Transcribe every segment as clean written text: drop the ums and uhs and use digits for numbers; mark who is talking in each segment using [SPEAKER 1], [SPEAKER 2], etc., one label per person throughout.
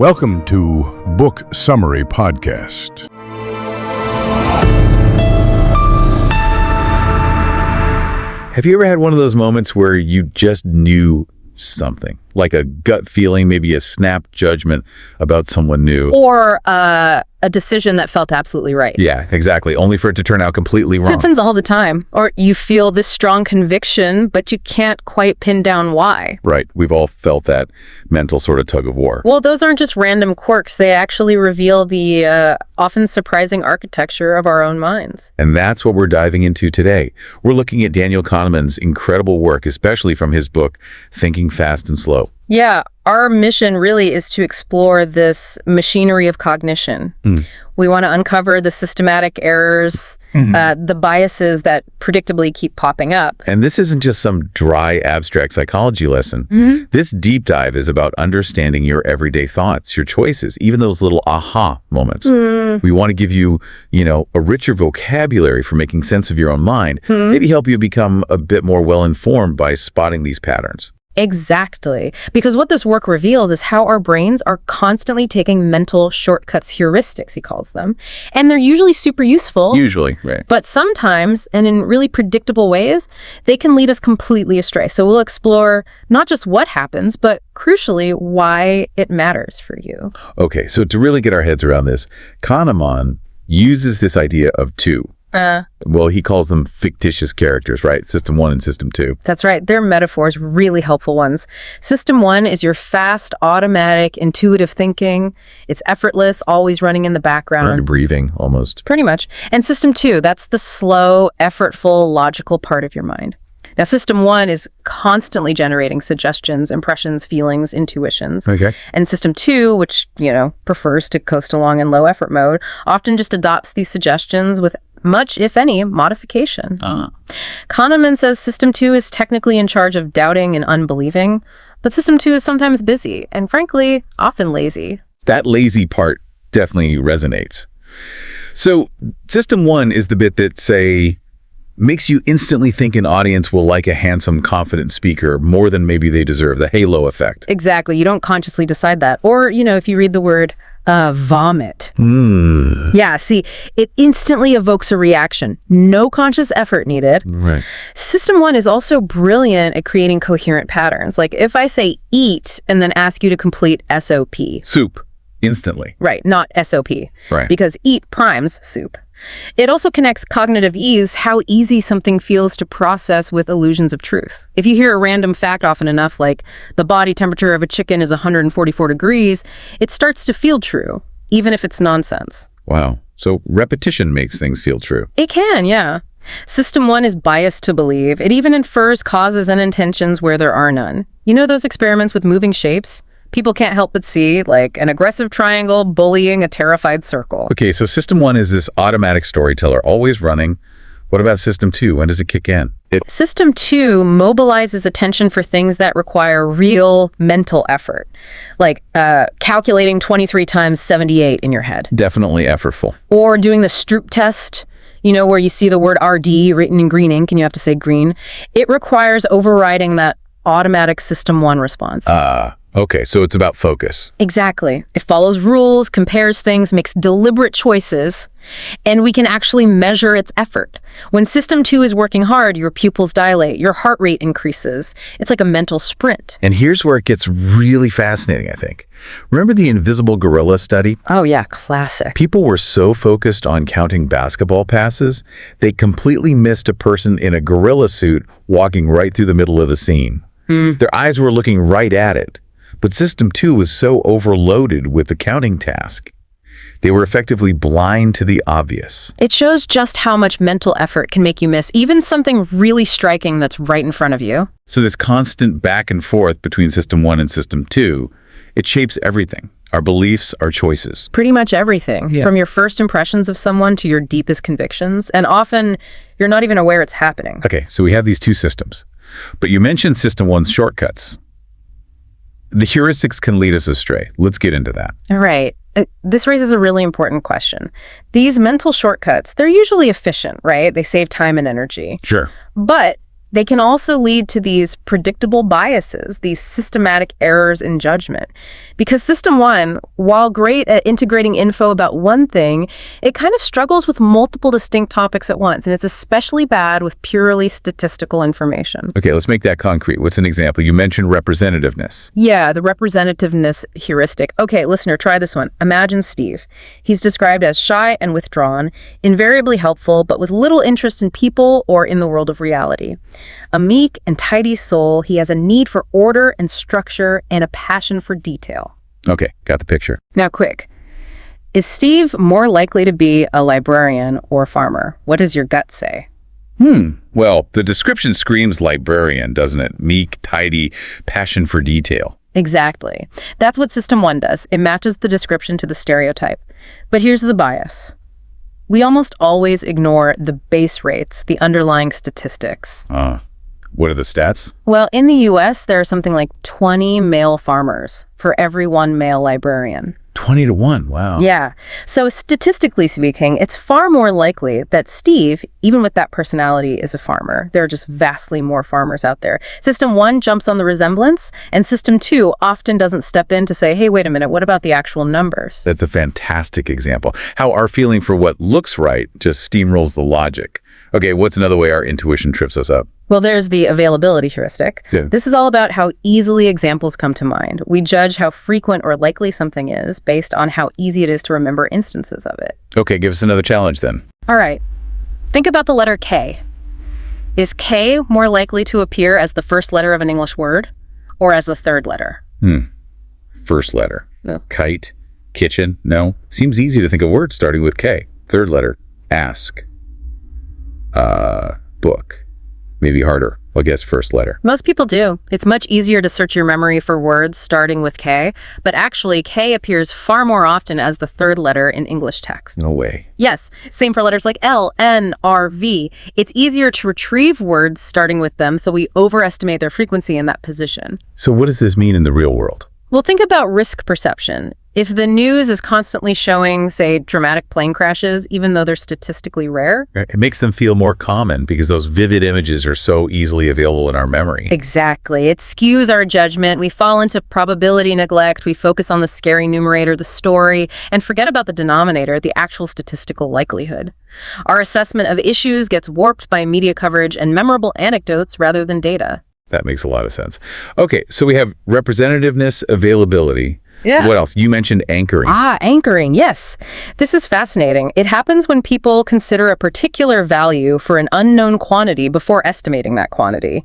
[SPEAKER 1] Welcome to Book Summary Podcast.
[SPEAKER 2] Have you ever had one of those moments where you just knew something, like a gut feeling, maybe a snap judgment about someone new?
[SPEAKER 3] Or a decision that felt absolutely right.
[SPEAKER 2] Yeah, exactly. Only for it to turn out completely wrong.
[SPEAKER 3] It happens all the time. Or you feel this strong conviction, but you can't quite pin down why.
[SPEAKER 2] Right. We've all felt that mental sort of tug of war.
[SPEAKER 3] Well, those aren't just random quirks. They actually reveal the often surprising architecture of our own minds.
[SPEAKER 2] And that's what we're diving into today. We're looking at Daniel Kahneman's incredible work, especially from his book, Thinking Fast and Slow.
[SPEAKER 3] Yeah, our mission really is to explore this machinery of cognition. We want to uncover the systematic errors, the biases that predictably keep popping up.
[SPEAKER 2] And this isn't just some dry, abstract psychology lesson. This deep dive is about understanding your everyday thoughts, your choices, even those little aha moments. We want to give you, a richer vocabulary for making sense of your own mind, maybe help you become a bit more well-informed by spotting these patterns.
[SPEAKER 3] Exactly. Because what this work reveals is how our brains are constantly taking mental shortcuts, heuristics, he calls them. And they're usually super useful.
[SPEAKER 2] Usually, right.
[SPEAKER 3] But sometimes, and in really predictable ways, they can lead us completely astray. So we'll explore not just what happens, but crucially, why it matters for you.
[SPEAKER 2] Okay, so to really get our heads around this, Kahneman uses this idea of two. Well, he calls them fictitious characters, right? System 1 and System 2.
[SPEAKER 3] That's right. They're metaphors, really helpful ones. System 1 is your fast, automatic, intuitive thinking. It's effortless, always running in the background.
[SPEAKER 2] Breathing, almost.
[SPEAKER 3] Pretty much. And System 2, that's the slow, effortful, logical part of your mind. Now, System 1 is constantly generating suggestions, impressions, feelings, intuitions.
[SPEAKER 2] Okay. And
[SPEAKER 3] System 2, which, prefers to coast along in low effort mode, often just adopts these suggestions with much, if any, modification. Kahneman says System 2 is technically in charge of doubting and unbelieving, but System 2 is sometimes busy and, frankly, often lazy.
[SPEAKER 2] That lazy part definitely resonates. So System 1 is the bit that, say, makes you instantly think an audience will like a handsome, confident speaker more than maybe they deserve, the halo effect.
[SPEAKER 3] Exactly. You don't consciously decide that. Or, if you read the word vomit. Yeah, see, it instantly evokes a reaction. No conscious effort needed.
[SPEAKER 2] Right.
[SPEAKER 3] System 1 is also brilliant at creating coherent patterns. Like if I say eat and then ask you to complete SOP.
[SPEAKER 2] Soup. Instantly.
[SPEAKER 3] Right, not SOP.
[SPEAKER 2] Right.
[SPEAKER 3] Because eat primes soup. It also connects cognitive ease, how easy something feels to process with illusions of truth. If you hear a random fact often enough, like the body temperature of a chicken is 144 degrees, it starts to feel true, even if it's nonsense.
[SPEAKER 2] Wow. So repetition makes things feel true.
[SPEAKER 3] It can, yeah. System 1 is biased to believe. It even infers causes and intentions where there are none. You know those experiments with moving shapes? People can't help but see, like an aggressive triangle bullying a terrified circle.
[SPEAKER 2] Okay, so System 1 is this automatic storyteller, always running. What about System 2? When does it kick in?
[SPEAKER 3] System 2 mobilizes attention for things that require real mental effort, like calculating 23 times 78 in your head.
[SPEAKER 2] Definitely effortful.
[SPEAKER 3] Or doing the Stroop test, where you see the word RD written in green ink and you have to say green. It requires overriding that automatic System 1 response.
[SPEAKER 2] Okay, so it's about focus.
[SPEAKER 3] Exactly. It follows rules, compares things, makes deliberate choices, and we can actually measure its effort. When System 2 is working hard, your pupils dilate, your heart rate increases. It's like a mental sprint.
[SPEAKER 2] And here's where it gets really fascinating, I think. Remember the invisible gorilla study?
[SPEAKER 3] Oh yeah, classic.
[SPEAKER 2] People were so focused on counting basketball passes, they completely missed a person in a gorilla suit walking right through the middle of the scene. Their eyes were looking right at it. But System 2 was so overloaded with the counting task. They were effectively blind to the obvious.
[SPEAKER 3] It shows just how much mental effort can make you miss even something really striking that's right in front of you.
[SPEAKER 2] So this constant back and forth between System 1 and System 2, it shapes everything. Our beliefs, our choices.
[SPEAKER 3] Pretty much everything.
[SPEAKER 2] Yeah.
[SPEAKER 3] From your first impressions of someone to your deepest convictions. And often, you're not even aware it's happening.
[SPEAKER 2] Okay, so we have these two systems. But you mentioned System 1's shortcuts. The heuristics can lead us astray. Let's get into that.
[SPEAKER 3] All right. This raises a really important question. These mental shortcuts, they're usually efficient, right? They save time and energy.
[SPEAKER 2] Sure.
[SPEAKER 3] But They can also lead to these predictable biases, these systematic errors in judgment. Because System 1, while great at integrating info about one thing, it kind of struggles with multiple distinct topics at once, and it's especially bad with purely statistical information.
[SPEAKER 2] Okay, let's make that concrete. What's an example? You mentioned representativeness.
[SPEAKER 3] Yeah, the representativeness heuristic. Okay, listener, try this one. Imagine Steve. He's described as shy and withdrawn, invariably helpful, but with little interest in people or in the world of reality. A meek and tidy soul, he has a need for order and structure and a passion for detail.
[SPEAKER 2] Okay, got the picture.
[SPEAKER 3] Now, quick. Is Steve more likely to be a librarian or a farmer? What does your gut say?
[SPEAKER 2] Well, the description screams librarian, doesn't it? Meek, tidy, passion for detail.
[SPEAKER 3] Exactly. That's what System 1 does. It matches the description to the stereotype. But here's the bias. We almost always ignore the base rates, the underlying statistics.
[SPEAKER 2] What are the stats?
[SPEAKER 3] Well, in the US, there are something like 20 male farmers for every one male librarian.
[SPEAKER 2] 20 to 1, wow.
[SPEAKER 3] Yeah. So statistically speaking, it's far more likely that Steve, even with that personality, is a farmer. There are just vastly more farmers out there. System 1 jumps on the resemblance, and System 2 often doesn't step in to say, hey, wait a minute, what about the actual numbers?
[SPEAKER 2] That's a fantastic example. How our feeling for what looks right just steamrolls the logic. Okay, what's another way our intuition trips us up?
[SPEAKER 3] Well, there's the availability heuristic.
[SPEAKER 2] Yeah.
[SPEAKER 3] This is all about how easily examples come to mind. We judge how frequent or likely something is based on how easy it is to remember instances of it.
[SPEAKER 2] Okay, give us another challenge then.
[SPEAKER 3] All right. Think about the letter K. Is K more likely to appear as the first letter of an English word or as the third letter?
[SPEAKER 2] First letter.
[SPEAKER 3] No.
[SPEAKER 2] Kite, kitchen, no. Seems easy to think of words starting with K. Third letter, ask. Book. Maybe harder. I'll guess first letter.
[SPEAKER 3] Most people do. It's much easier to search your memory for words starting with K, but actually K appears far more often as the third letter in English text.
[SPEAKER 2] No way.
[SPEAKER 3] Yes, same for letters like L, N, R, V. It's easier to retrieve words starting with them, so we overestimate their frequency in that position.
[SPEAKER 2] So what does this mean in the real world?
[SPEAKER 3] Well, think about risk perception. If the news is constantly showing, say, dramatic plane crashes, even though they're statistically rare.
[SPEAKER 2] It makes them feel more common because those vivid images are so easily available in our memory.
[SPEAKER 3] Exactly. It skews our judgment. We fall into probability neglect. We focus on the scary numerator, the story, and forget about the denominator, the actual statistical likelihood. Our assessment of issues gets warped by media coverage and memorable anecdotes rather than data.
[SPEAKER 2] That makes a lot of sense. Okay, so we have representativeness, availability.
[SPEAKER 3] Yeah.
[SPEAKER 2] What else? You mentioned anchoring.
[SPEAKER 3] Anchoring, yes. This is fascinating. It happens when people consider a particular value for an unknown quantity before estimating that quantity.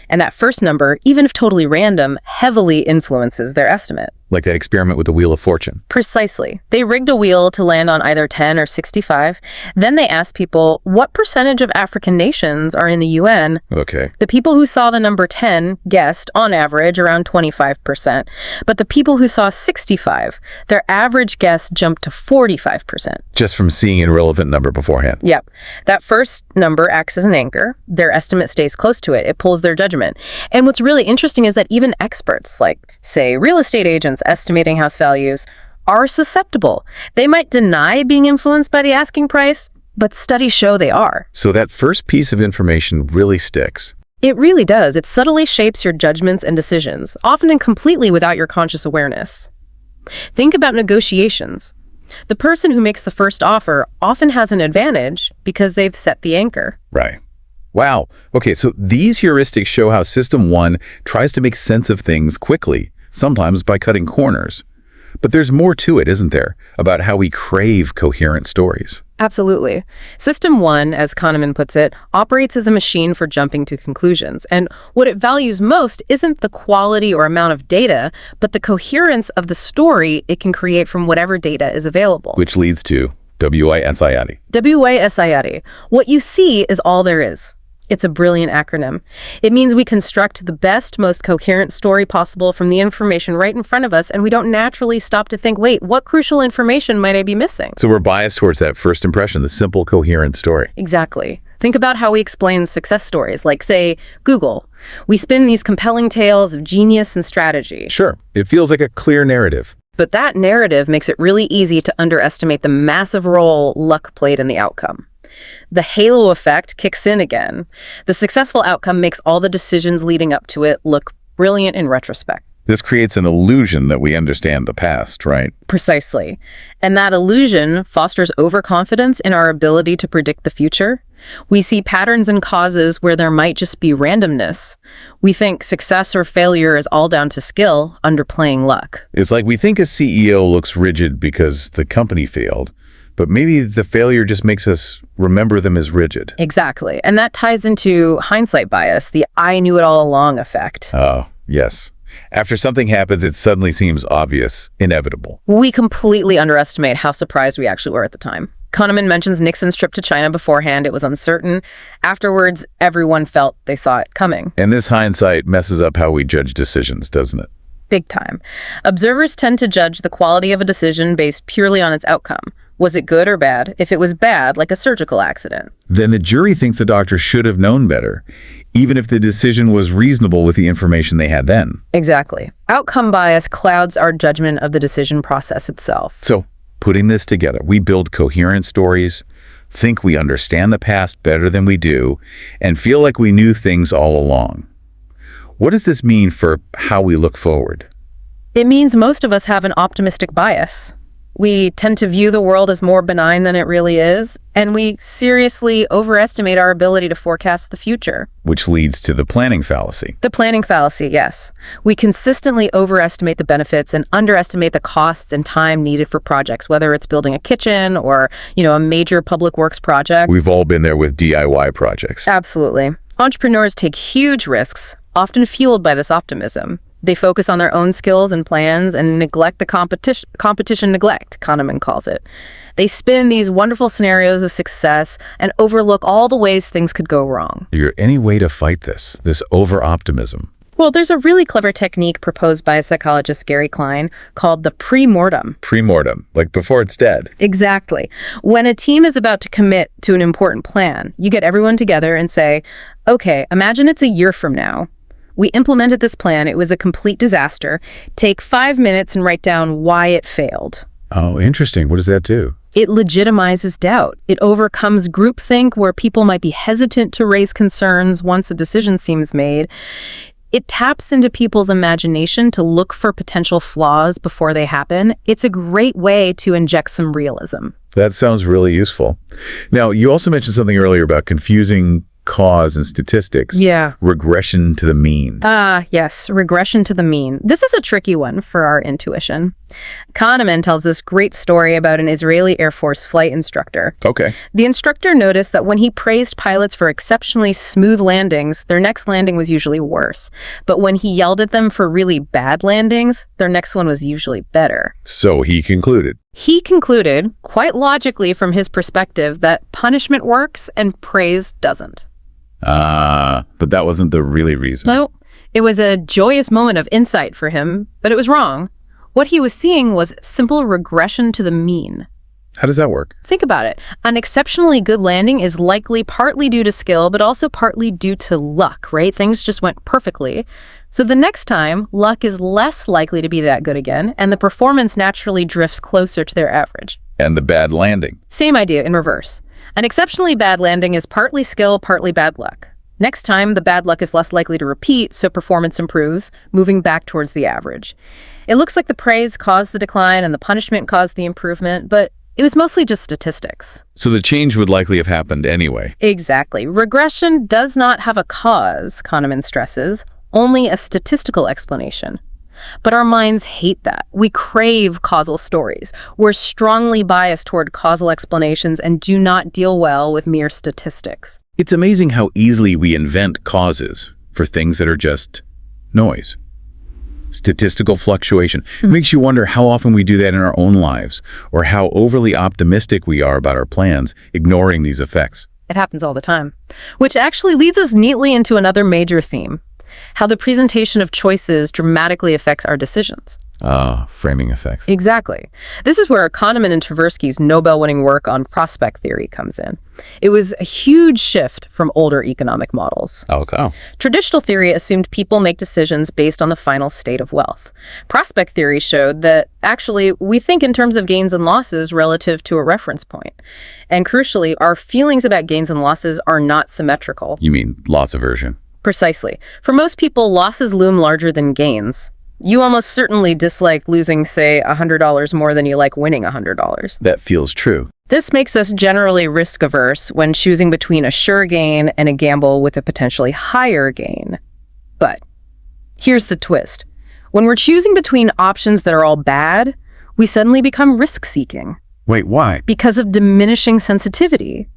[SPEAKER 3] And that first number, even if totally random, heavily influences their estimate.
[SPEAKER 2] Like that experiment with the Wheel of Fortune.
[SPEAKER 3] Precisely. They rigged a wheel to land on either 10 or 65. Then they asked people, what percentage of African nations are in the UN?
[SPEAKER 2] Okay.
[SPEAKER 3] The people who saw the number 10 guessed, on average, around 25%. But the people who saw 65, their average guess jumped to 45%.
[SPEAKER 2] Just from seeing an irrelevant number beforehand.
[SPEAKER 3] Yep. That first number acts as an anchor. Their estimate stays close to it. It pulls their judgment. And what's really interesting is that even experts, like, say, real estate agents estimating house values, are susceptible. They might deny being influenced by the asking price, but studies show they are.
[SPEAKER 2] So that first piece of information really sticks.
[SPEAKER 3] It really does. It subtly shapes your judgments and decisions, often and completely without your conscious awareness. Think about negotiations. The person who makes the first offer often has an advantage because they've set the anchor.
[SPEAKER 2] Right. Wow. Okay, so these heuristics show how System 1 tries to make sense of things quickly, sometimes by cutting corners. But there's more to it, isn't there, about how we crave coherent stories?
[SPEAKER 3] Absolutely. System 1, as Kahneman puts it, operates as a machine for jumping to conclusions. And what it values most isn't the quality or amount of data, but the coherence of the story it can create from whatever data is available.
[SPEAKER 2] Which leads to WISIAD.
[SPEAKER 3] WISIAD. What you see is all there is. It's a brilliant acronym. It means we construct the best, most coherent story possible from the information right in front of us, and we don't naturally stop to think, wait, what crucial information might I be missing?
[SPEAKER 2] So we're biased towards that first impression, the simple, coherent story.
[SPEAKER 3] Exactly. Think about how we explain success stories, like, say, Google. We spin these compelling tales of genius and strategy.
[SPEAKER 2] Sure. It feels like a clear narrative.
[SPEAKER 3] But that narrative makes it really easy to underestimate the massive role luck played in the outcome. The halo effect kicks in again. The successful outcome makes all the decisions leading up to it look brilliant in retrospect.
[SPEAKER 2] This creates an illusion that we understand the past, right?
[SPEAKER 3] Precisely. And that illusion fosters overconfidence in our ability to predict the future. We see patterns and causes where there might just be randomness. We think success or failure is all down to skill, underplaying luck.
[SPEAKER 2] It's like we think a CEO looks rigid because the company failed, but maybe the failure just makes us remember them as rigid.
[SPEAKER 3] Exactly. And that ties into hindsight bias, the I knew it all along effect.
[SPEAKER 2] Oh, yes. After something happens, it suddenly seems obvious, inevitable.
[SPEAKER 3] We completely underestimate how surprised we actually were at the time. Kahneman mentions Nixon's trip to China beforehand. It was uncertain. Afterwards, everyone felt they saw it coming.
[SPEAKER 2] And this hindsight messes up how we judge decisions, doesn't it?
[SPEAKER 3] Big time. Observers tend to judge the quality of a decision based purely on its outcome. Was it good or bad? If it was bad, like a surgical accident,
[SPEAKER 2] Then the jury thinks the doctor should have known better, even if the decision was reasonable with the information they had then.
[SPEAKER 3] Exactly. Outcome bias clouds our judgment of the decision process itself.
[SPEAKER 2] So, putting this together, we build coherent stories, think we understand the past better than we do, and feel like we knew things all along. What does this mean for how we look forward?
[SPEAKER 3] It means most of us have an optimistic bias. We tend to view the world as more benign than it really is, and we seriously overestimate our ability to forecast the future.
[SPEAKER 2] Which leads to the planning fallacy.
[SPEAKER 3] The planning fallacy, yes. We consistently overestimate the benefits and underestimate the costs and time needed for projects, whether it's building a kitchen or, a major public works project.
[SPEAKER 2] We've all been there with DIY projects.
[SPEAKER 3] Absolutely. Entrepreneurs take huge risks, often fueled by this optimism. They focus on their own skills and plans and neglect the competition neglect, Kahneman calls it. They spin these wonderful scenarios of success and overlook all the ways things could go wrong.
[SPEAKER 2] Is there any way to fight this over-optimism?
[SPEAKER 3] Well, there's a really clever technique proposed by psychologist Gary Klein called the pre-mortem.
[SPEAKER 2] Pre-mortem, like before it's dead.
[SPEAKER 3] Exactly. When a team is about to commit to an important plan, you get everyone together and say, okay, imagine it's a year from now. We implemented this plan. It was a complete disaster. Take 5 minutes and write down why it failed.
[SPEAKER 2] Oh, interesting. What does that do?
[SPEAKER 3] It legitimizes doubt. It overcomes groupthink where people might be hesitant to raise concerns once a decision seems made. It taps into people's imagination to look for potential flaws before they happen. It's a great way to inject some realism.
[SPEAKER 2] That sounds really useful. Now, you also mentioned something earlier about confusing cause and statistics.
[SPEAKER 3] Yeah.
[SPEAKER 2] Regression to the mean.
[SPEAKER 3] Yes, regression to the mean. This is a tricky one for our intuition. Kahneman tells this great story about an Israeli Air Force flight instructor.
[SPEAKER 2] Okay.
[SPEAKER 3] The instructor noticed that when he praised pilots for exceptionally smooth landings, their next landing was usually worse. But when he yelled at them for really bad landings, their next one was usually better.
[SPEAKER 2] So he concluded.
[SPEAKER 3] He concluded, quite logically from his perspective, that punishment works and praise doesn't.
[SPEAKER 2] But that wasn't the really reason.
[SPEAKER 3] No, it was a joyous moment of insight for him, but it was wrong. What he was seeing was simple regression to the mean.
[SPEAKER 2] How does that work?
[SPEAKER 3] Think about it. An exceptionally good landing is likely partly due to skill, but also partly due to luck, right? Things just went perfectly. So the next time, luck is less likely to be that good again, and the performance naturally drifts closer to their average.
[SPEAKER 2] And the bad landing.
[SPEAKER 3] Same idea in reverse. An exceptionally bad landing is partly skill, partly bad luck. Next time, the bad luck is less likely to repeat, so performance improves, moving back towards the average. It looks like the praise caused the decline and the punishment caused the improvement, but it was mostly just statistics.
[SPEAKER 2] So the change would likely have happened anyway.
[SPEAKER 3] Exactly. Regression does not have a cause, Kahneman stresses, only a statistical explanation. But our minds hate that. We crave causal stories. We're strongly biased toward causal explanations and do not deal well with mere statistics.
[SPEAKER 2] It's amazing how easily we invent causes for things that are just noise. Statistical fluctuation makes you wonder how often we do that in our own lives, or how overly optimistic we are about our plans, ignoring these effects.
[SPEAKER 3] It happens all the time. Which actually leads us neatly into another major theme: how the presentation of choices dramatically affects our decisions.
[SPEAKER 2] Framing effects.
[SPEAKER 3] Exactly. This is where Kahneman and Tversky's Nobel-winning work on prospect theory comes in. It was a huge shift from older economic models.
[SPEAKER 2] Okay.
[SPEAKER 3] Traditional theory assumed people make decisions based on the final state of wealth. Prospect theory showed that actually we think in terms of gains and losses relative to a reference point. And crucially, our feelings about gains and losses are not symmetrical.
[SPEAKER 2] You mean loss aversion?
[SPEAKER 3] Precisely. For most people, losses loom larger than gains. You almost certainly dislike losing, say, $100 more than you like winning $100.
[SPEAKER 2] That feels true.
[SPEAKER 3] This makes us generally risk-averse when choosing between a sure gain and a gamble with a potentially higher gain. But here's the twist. When we're choosing between options that are all bad, we suddenly become risk-seeking.
[SPEAKER 1] Wait, why?
[SPEAKER 3] Because of diminishing sensitivity.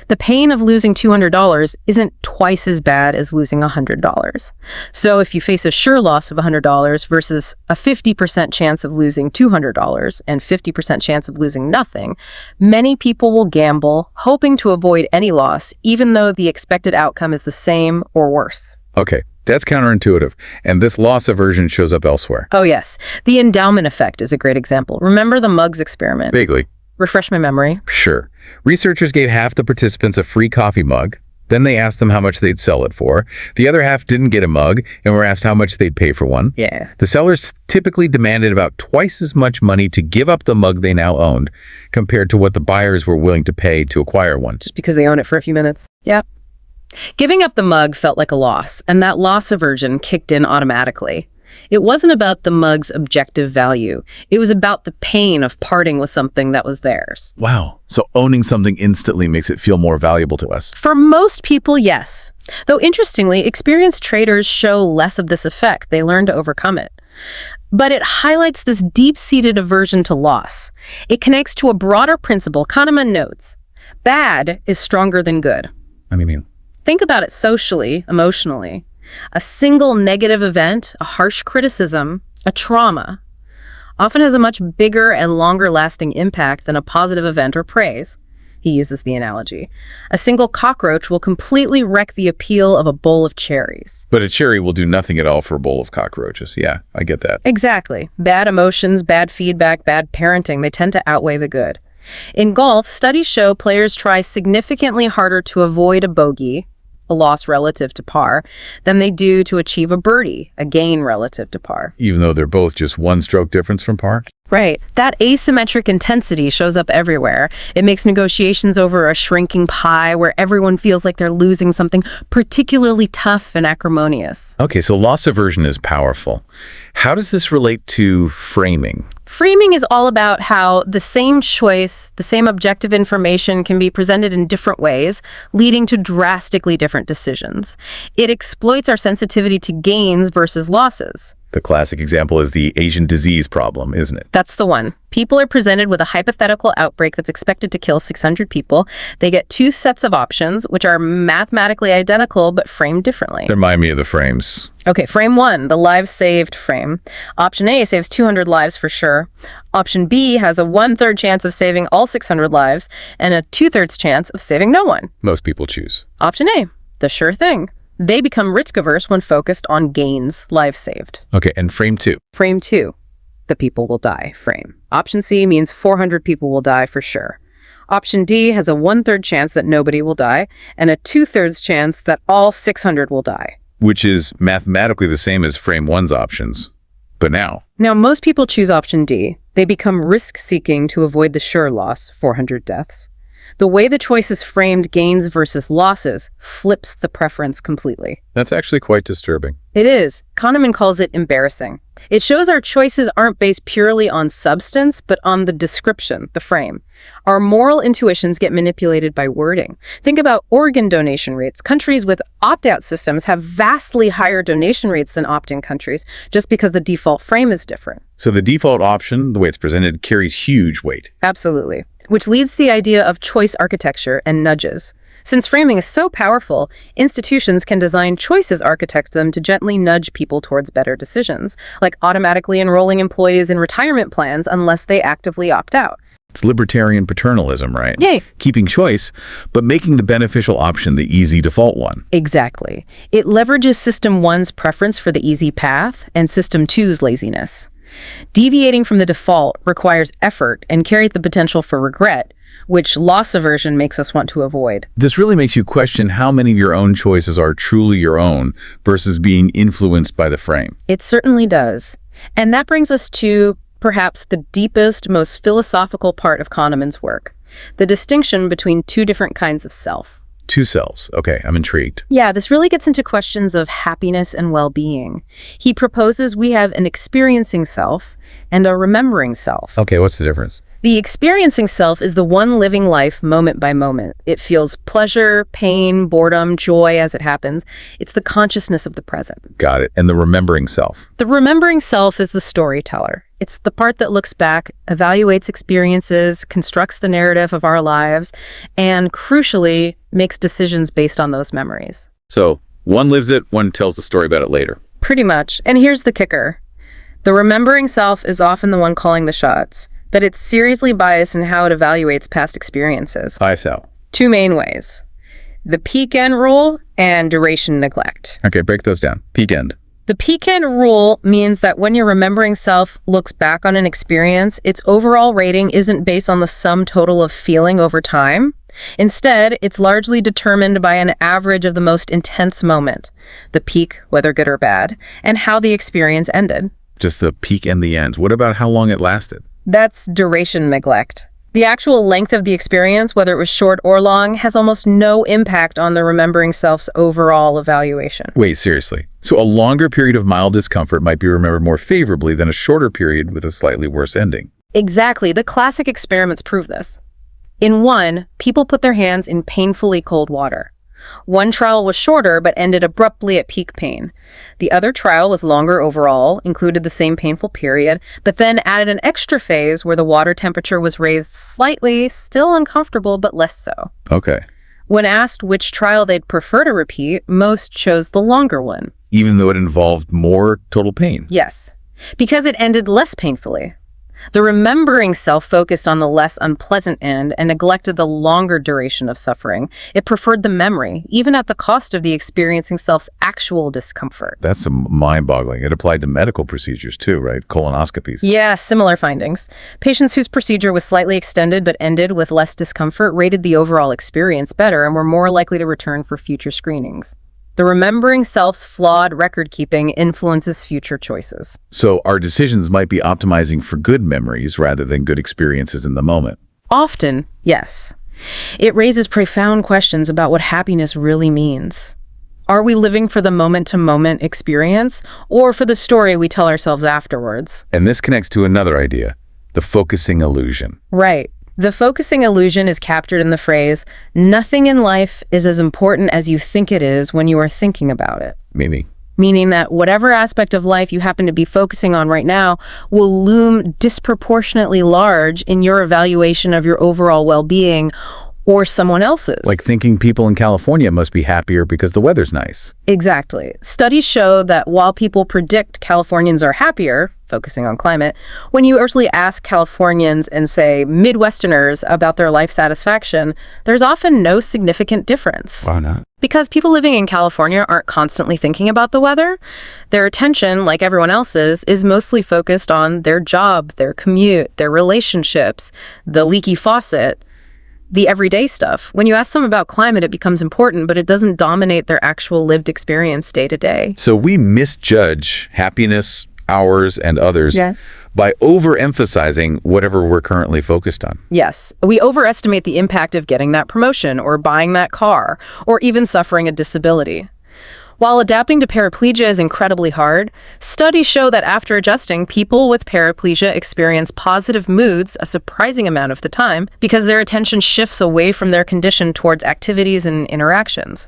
[SPEAKER 3] The pain of losing $200 isn't twice as bad as losing $100. So if you face a sure loss of $100 versus a 50% chance of losing $200 and 50% chance of losing nothing, many people will gamble, hoping to avoid any loss, even though the expected outcome is the same or worse.
[SPEAKER 2] Okay, that's counterintuitive, and this loss aversion shows up elsewhere.
[SPEAKER 3] Oh yes, the endowment effect is a great example. Remember the mugs experiment?
[SPEAKER 2] Vaguely.
[SPEAKER 3] Refresh my memory.
[SPEAKER 2] Sure. Researchers gave half the participants a free coffee mug. Then they asked them how much they'd sell it for. The other half didn't get a mug and were asked how much they'd pay for one.
[SPEAKER 3] Yeah.
[SPEAKER 2] The sellers typically demanded about twice as much money to give up the mug they now owned compared to what the buyers were willing to pay to acquire one.
[SPEAKER 3] Just because they own it for a few minutes. Yep. Giving up the mug felt like a loss, and that loss aversion kicked in automatically. It wasn't about the mug's objective value. It was about the pain of parting with something that was theirs.
[SPEAKER 2] Wow. So owning something instantly makes it feel more valuable to us.
[SPEAKER 3] For most people, yes. Though interestingly, experienced traders show less of this effect. They learn to overcome it. But it highlights this deep-seated aversion to loss. It connects to a broader principle Kahneman notes. Bad is stronger than good.
[SPEAKER 2] What do you mean?
[SPEAKER 3] Think about it socially, emotionally. A single negative event, a harsh criticism, a trauma, often has a much bigger and longer-lasting impact than a positive event or praise. He uses the analogy. A single cockroach will completely wreck the appeal of a bowl of cherries.
[SPEAKER 2] But a cherry will do nothing at all for a bowl of cockroaches. Yeah, I get that.
[SPEAKER 3] Exactly. Bad emotions, bad feedback, bad parenting, they tend to outweigh the good. In golf, studies show players try significantly harder to avoid a bogey, a loss relative to par, than they do to achieve a birdie, a gain relative to par.
[SPEAKER 2] Even though they're both just one stroke difference from par?
[SPEAKER 3] Right. That asymmetric intensity shows up everywhere. It makes negotiations over a shrinking pie where everyone feels like they're losing something particularly tough and acrimonious.
[SPEAKER 2] Okay, so loss aversion is powerful. How does this relate to framing?
[SPEAKER 3] Framing is all about how the same choice, the same objective information can be presented in different ways, leading to drastically different decisions. It exploits our sensitivity to gains versus losses.
[SPEAKER 2] The classic example is the Asian disease problem, isn't it?
[SPEAKER 3] That's the one. People are presented with a hypothetical outbreak that's expected to kill 600 people. They get two sets of options, which are mathematically identical but framed differently.
[SPEAKER 2] They remind me of the frames.
[SPEAKER 3] Okay, frame one, the lives saved frame. Option A saves 200 lives for sure. Option B has a 1/3 chance of saving all 600 lives and a 2/3 chance of saving no one.
[SPEAKER 2] Most people choose.
[SPEAKER 3] Option A, the sure thing. They become risk-averse when focused on gains, lives saved.
[SPEAKER 2] Okay, and frame two.
[SPEAKER 3] Frame two, the people will die frame. Option C means 400 people will die for sure. Option D has a 1/3 chance that nobody will die and a 2/3 chance that all 600 will die.
[SPEAKER 2] Which is mathematically the same as frame one's options. But now
[SPEAKER 3] most people choose option D. They become risk-seeking to avoid the sure loss, 400 deaths. The way the choice is framed, gains versus losses, flips the preference completely.
[SPEAKER 2] that's actually quite disturbing.
[SPEAKER 3] It is. Kahneman calls it embarrassing. It shows our choices aren't based purely on substance, but on the description, the frame. Our moral intuitions get manipulated by wording. Think about organ donation rates. Countries with opt-out systems have vastly higher donation rates than opt-in countries, just because the default frame is different.
[SPEAKER 2] So the default option, the way it's presented, carries huge weight.
[SPEAKER 3] Absolutely. Which leads to the idea of choice architecture and nudges. Since framing is so powerful, institutions can design choices architect them to gently nudge people towards better decisions, like automatically enrolling employees in retirement plans unless they actively opt out.
[SPEAKER 2] It's libertarian paternalism, right?
[SPEAKER 3] Yay.
[SPEAKER 2] Keeping choice, but making the beneficial option the easy default one.
[SPEAKER 3] Exactly. It leverages System 1's preference for the easy path and System 2's laziness. Deviating from the default requires effort and carries the potential for regret, which loss aversion makes us want to avoid.
[SPEAKER 2] This really makes you question how many of your own choices are truly your own versus being influenced by the frame.
[SPEAKER 3] It certainly does. And that brings us to perhaps the deepest, most philosophical part of Kahneman's work, the distinction between two different kinds of self.
[SPEAKER 2] Two selves. Okay, I'm intrigued.
[SPEAKER 3] Yeah, this really gets into questions of happiness and well-being. He proposes we have an experiencing self and a remembering self.
[SPEAKER 2] Okay, what's the difference?
[SPEAKER 3] The experiencing self is the one living life moment by moment. It feels pleasure, pain, boredom, joy as it happens. It's the consciousness of the present.
[SPEAKER 2] Got it. And the remembering self?
[SPEAKER 3] The remembering self is the storyteller. It's the part that looks back, evaluates experiences, constructs the narrative of our lives, and crucially, makes decisions based on those memories.
[SPEAKER 2] So one lives it, one tells the story about it later.
[SPEAKER 3] Pretty much. And here's the kicker. The remembering self is often the one calling the shots, but it's seriously biased in how it evaluates past experiences.
[SPEAKER 2] Bias how?
[SPEAKER 3] Two main ways. The peak end rule and duration neglect.
[SPEAKER 2] Okay, break those down. Peak end.
[SPEAKER 3] The peak end rule means that when your remembering self looks back on an experience, its overall rating isn't based on the sum total of feeling over time. Instead, it's largely determined by an average of the most intense moment, the peak, whether good or bad, and how the experience ended.
[SPEAKER 2] Just the peak and the end. What about how long it lasted?
[SPEAKER 3] That's duration neglect. The actual length of the experience, whether it was short or long, has almost no impact on the remembering self's overall evaluation.
[SPEAKER 2] Wait, seriously. So a longer period of mild discomfort might be remembered more favorably than a shorter period with a slightly worse ending.
[SPEAKER 3] Exactly. The classic experiments prove this. In one, people put their hands in painfully cold water. One trial was shorter but ended abruptly at peak pain. The other trial was longer overall, included the same painful period, but then added an extra phase where the water temperature was raised slightly, still uncomfortable, but less so.
[SPEAKER 2] Okay.
[SPEAKER 3] When asked which trial they'd prefer to repeat, most chose the longer one.
[SPEAKER 2] Even though it involved more total pain?
[SPEAKER 3] Yes, because it ended less painfully. The remembering self focused on the less unpleasant end and neglected the longer duration of suffering. It preferred the memory, even at the cost of the experiencing self's actual discomfort.
[SPEAKER 2] That's mind-boggling. It applied to medical procedures too, right? Colonoscopies.
[SPEAKER 3] Yeah, similar findings. Patients whose procedure was slightly extended but ended with less discomfort rated the overall experience better and were more likely to return for future screenings. The remembering self's flawed record-keeping influences future choices.
[SPEAKER 2] So our decisions might be optimizing for good memories rather than good experiences in the moment.
[SPEAKER 3] Often, yes. It raises profound questions about what happiness really means. Are we living for the moment-to-moment experience or for the story we tell ourselves afterwards?
[SPEAKER 2] And this connects to another idea, the focusing illusion.
[SPEAKER 3] Right. The focusing illusion is captured in the phrase, "Nothing in life is as important as you think it is when you are thinking about it." Meaning that whatever aspect of life you happen to be focusing on right now will loom disproportionately large in your evaluation of your overall well-being or someone else's.
[SPEAKER 2] Like thinking people in California must be happier because the weather's nice.
[SPEAKER 3] Exactly. Studies show that while people predict Californians are happier, focusing on climate, when you actually ask Californians and, say, Midwesterners about their life satisfaction, there's often no significant difference.
[SPEAKER 2] Why not?
[SPEAKER 3] Because people living in California aren't constantly thinking about the weather. Their attention, like everyone else's, is mostly focused on their job, their commute, their relationships, the leaky faucet, the everyday stuff. When you ask them about climate, it becomes important, but it doesn't dominate their actual lived experience day to day.
[SPEAKER 2] So we misjudge happiness, ours and others, by overemphasizing whatever we're currently focused on.
[SPEAKER 3] Yes, we overestimate the impact of getting that promotion or buying that car or even suffering a disability. While adapting to paraplegia is incredibly hard, studies show that after adjusting, people with paraplegia experience positive moods a surprising amount of the time because their attention shifts away from their condition towards activities and interactions.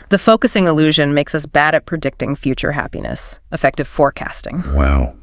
[SPEAKER 3] The focusing illusion makes us bad at predicting future happiness, effective forecasting.
[SPEAKER 2] Wow.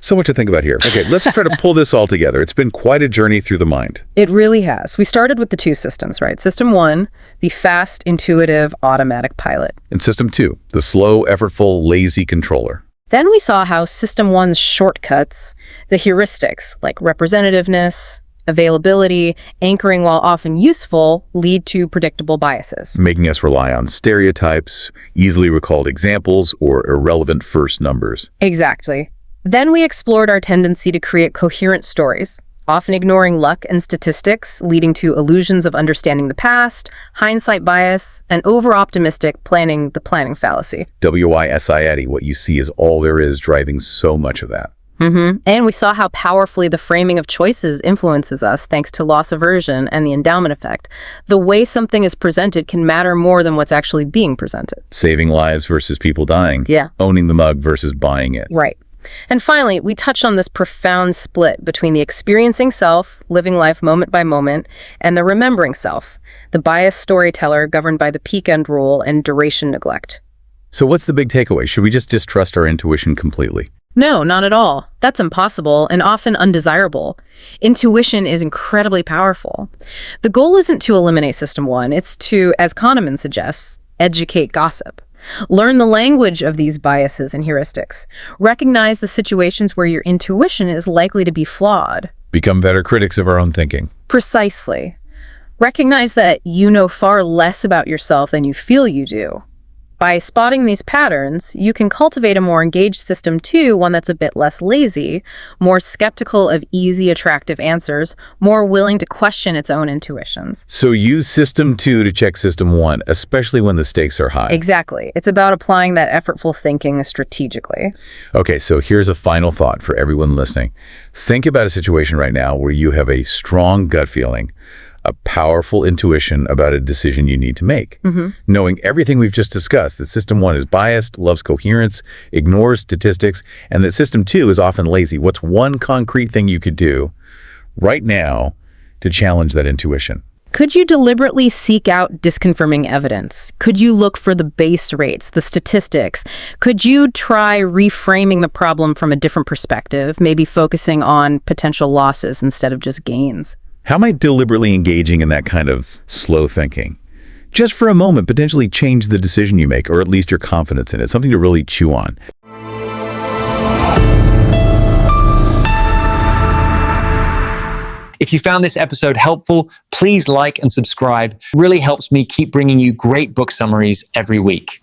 [SPEAKER 2] So much to think about here. Okay, let's try to pull this all together. It's been quite a journey through the mind.
[SPEAKER 3] It really has. We started with the two systems, right? System 1, the fast, intuitive, automatic pilot.
[SPEAKER 2] And System 2, the slow, effortful, lazy controller.
[SPEAKER 3] Then we saw how System 1's shortcuts, the heuristics like representativeness, availability, anchoring while often useful, lead to predictable biases.
[SPEAKER 2] Making us rely on stereotypes, easily recalled examples, or irrelevant first numbers.
[SPEAKER 3] Exactly. Then we explored our tendency to create coherent stories, often ignoring luck and statistics, leading to illusions of understanding the past, hindsight bias, and over-optimistic planning fallacy.
[SPEAKER 2] WISIAD, what you see is all there is, driving so much of that.
[SPEAKER 3] And we saw how powerfully the framing of choices influences us thanks to loss aversion and the endowment effect. The way something is presented can matter more than what's actually being presented.
[SPEAKER 2] Saving lives versus people dying.
[SPEAKER 3] Yeah.
[SPEAKER 2] Owning the mug versus buying it.
[SPEAKER 3] Right. And finally, we touched on this profound split between the experiencing self, living life moment by moment, and the remembering self, the biased storyteller governed by the peak end rule and duration neglect.
[SPEAKER 2] So what's the big takeaway? Should we just distrust our intuition completely?
[SPEAKER 3] No, not at all. That's impossible and often undesirable. Intuition is incredibly powerful. The goal isn't to eliminate System 1, it's to, as Kahneman suggests, educate gossip. Learn the language of these biases and heuristics. Recognize the situations where your intuition is likely to be flawed.
[SPEAKER 2] Become better critics of our own thinking.
[SPEAKER 3] Precisely. Recognize that you know far less about yourself than you feel you do. By spotting these patterns, you can cultivate a more engaged System 2, one that's a bit less lazy, more skeptical of easy, attractive answers, more willing to question its own intuitions.
[SPEAKER 2] So use System 2 to check System 1, especially when the stakes are high.
[SPEAKER 3] Exactly. It's about applying that effortful thinking strategically.
[SPEAKER 2] Okay, so here's a final thought for everyone listening. Think about a situation right now where you have a strong gut feeling, a powerful intuition about a decision you need to make. Knowing everything we've just discussed, that System 1 is biased, loves coherence, ignores statistics, and that System 2 is often lazy. What's one concrete thing you could do right now to challenge that intuition?
[SPEAKER 3] Could you deliberately seek out disconfirming evidence? Could you look for the base rates, the statistics? Could you try reframing the problem from a different perspective, maybe focusing on potential losses instead of just gains?
[SPEAKER 2] How might deliberately engaging in that kind of slow thinking, just for a moment, potentially change the decision you make, or at least your confidence in it? Something to really chew on.
[SPEAKER 4] If you found this episode helpful, please like and subscribe. It really helps me keep bringing you great book summaries every week.